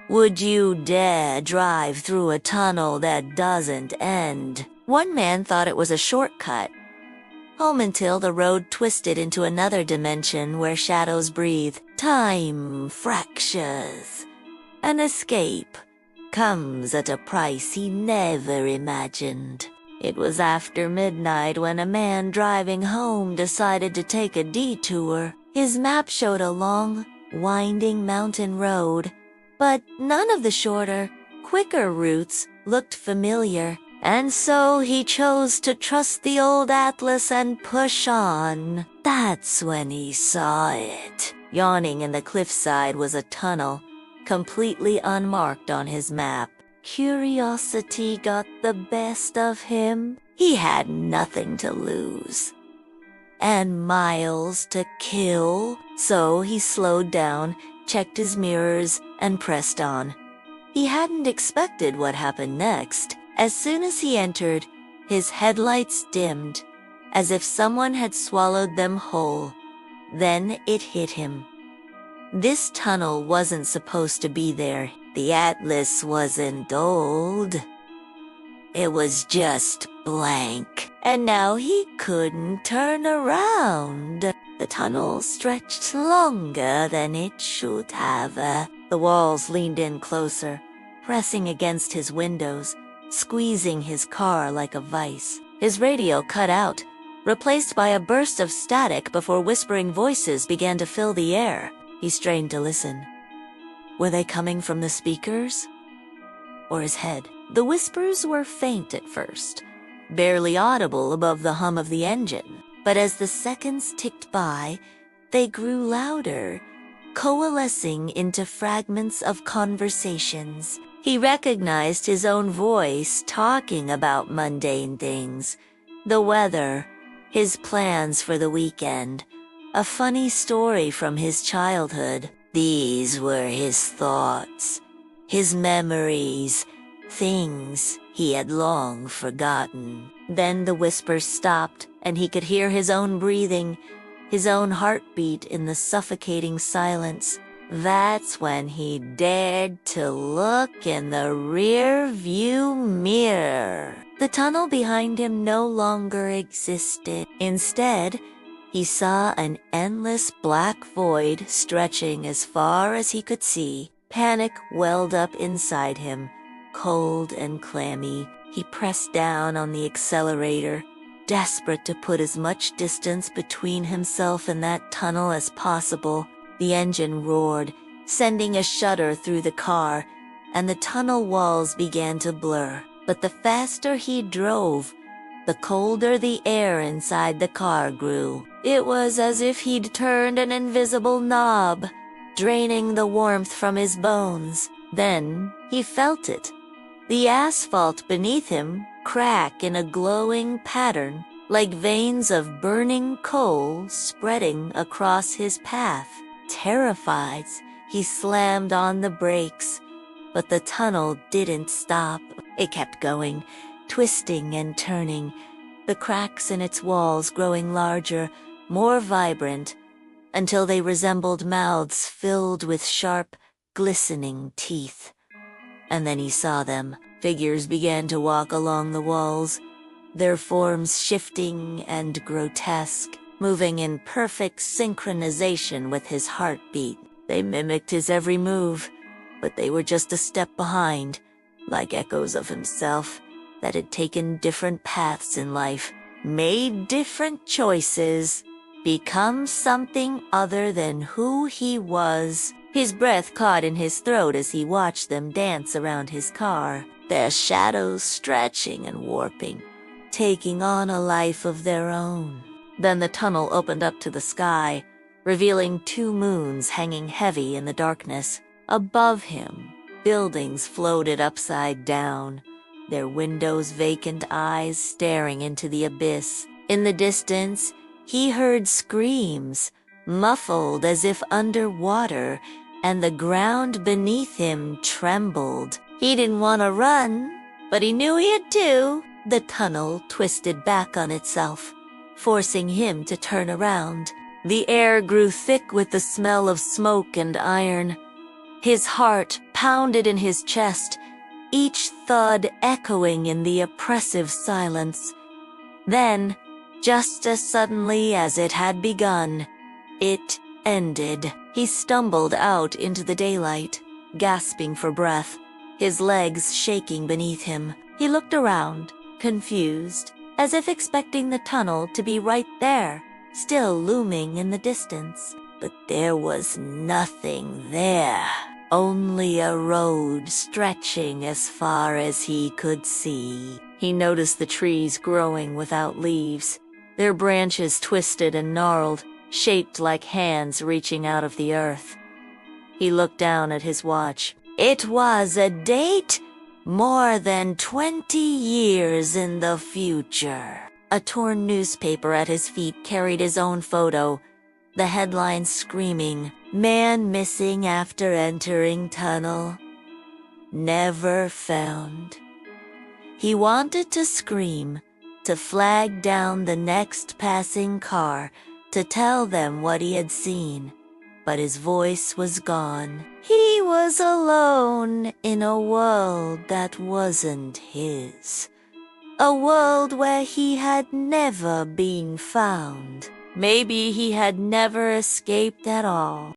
Would you dare drive through a tunnel that doesn't end? One man thought it was a shortcut, home until the road twisted into another dimension where shadows breathe. Time fractures. An escape comes at a price he never imagined. It was after midnight when a man driving home decided to take a detour. His map showed a long, winding mountain road, but none of the shorter, quicker routes looked familiar, and so he chose to trust the old atlas and push on. That's when he saw it. Yawning in the cliffside was a tunnel, completely unmarked on his map. Curiosity got the best of him. He had nothing to lose and miles to kill, so he slowed down, checked his mirrors, and pressed on. He hadn't expected what happened next. As soon as he entered, his headlights dimmed, as if someone had swallowed them whole. Then it hit him. This tunnel wasn't supposed to be there. The atlas wasn't old. It was just blank, and now he couldn't turn around. The tunnel stretched longer than it should have. The walls leaned in closer, pressing against his windows, squeezing his car like a vice. His radio cut out, replaced by a burst of static before whispering voices began to fill the air. He strained to listen. Were they coming from the speakers or his head? The whispers were faint at first, barely audible above the hum of the engine. But as the seconds ticked by, they grew louder, coalescing into fragments of conversations. He recognized his own voice talking about mundane things, the weather, his plans for the weekend, a funny story from his childhood. These were his thoughts, his memories, things he had long forgotten. Then the whispers stopped, and he could hear his own breathing, his own heartbeat in the suffocating silence. That's when he dared to look in the rear view mirror. The tunnel behind him no longer existed. Instead, he saw an endless black void stretching as far as he could see. Panic welled up inside him, cold and clammy. He pressed down on the accelerator, desperate to put as much distance between himself and that tunnel as possible. The engine roared, sending a shudder through the car, and the tunnel walls began to blur. But the faster he drove, the colder the air inside the car grew. It was as if he'd turned an invisible knob, draining the warmth from his bones. Then he felt it. The asphalt beneath him crack in a glowing pattern, like veins of burning coal spreading across his path. Terrified, he slammed on the brakes, but the tunnel didn't stop. It kept going, twisting and turning, the cracks in its walls growing larger, more vibrant, until they resembled mouths filled with sharp, glistening teeth. And then he saw them. Figures began to walk along the walls, their forms shifting and grotesque, moving in perfect synchronization with his heartbeat. They mimicked his every move, but they were just a step behind, like echoes of himself that had taken different paths in life, made different choices, become something other than who he was. His breath caught in his throat as he watched them dance around his car, their shadows stretching and warping, taking on a life of their own. Then the tunnel opened up to the sky, revealing 2 moons hanging heavy in the darkness. Above him, buildings floated upside down, their windows vacant eyes staring into the abyss. In the distance, he heard screams, muffled as if underwater, and the ground beneath him trembled. He didn't want to run, but he knew he had to. The tunnel twisted back on itself, forcing him to turn around. The air grew thick with the smell of smoke and iron. His heart pounded in his chest, each thud echoing in the oppressive silence. Then, just as suddenly as it had begun, it ended. He stumbled out into the daylight, gasping for breath, his legs shaking beneath him. He looked around, confused, as if expecting the tunnel to be right there, still looming in the distance. But there was nothing there. Only a road stretching as far as he could see. He noticed the trees growing without leaves, their branches twisted and gnarled, shaped like hands reaching out of the earth. He looked down at his watch. It was a date more than 20 years in the future. A torn newspaper at his feet carried his own photo, the headline screaming, "Man missing after entering tunnel. Never found." He wanted to scream, to flag down the next passing car, to tell them what he had seen, but his voice was gone. He was alone in a world that wasn't his. A world where he had never been found. Maybe he had never escaped at all.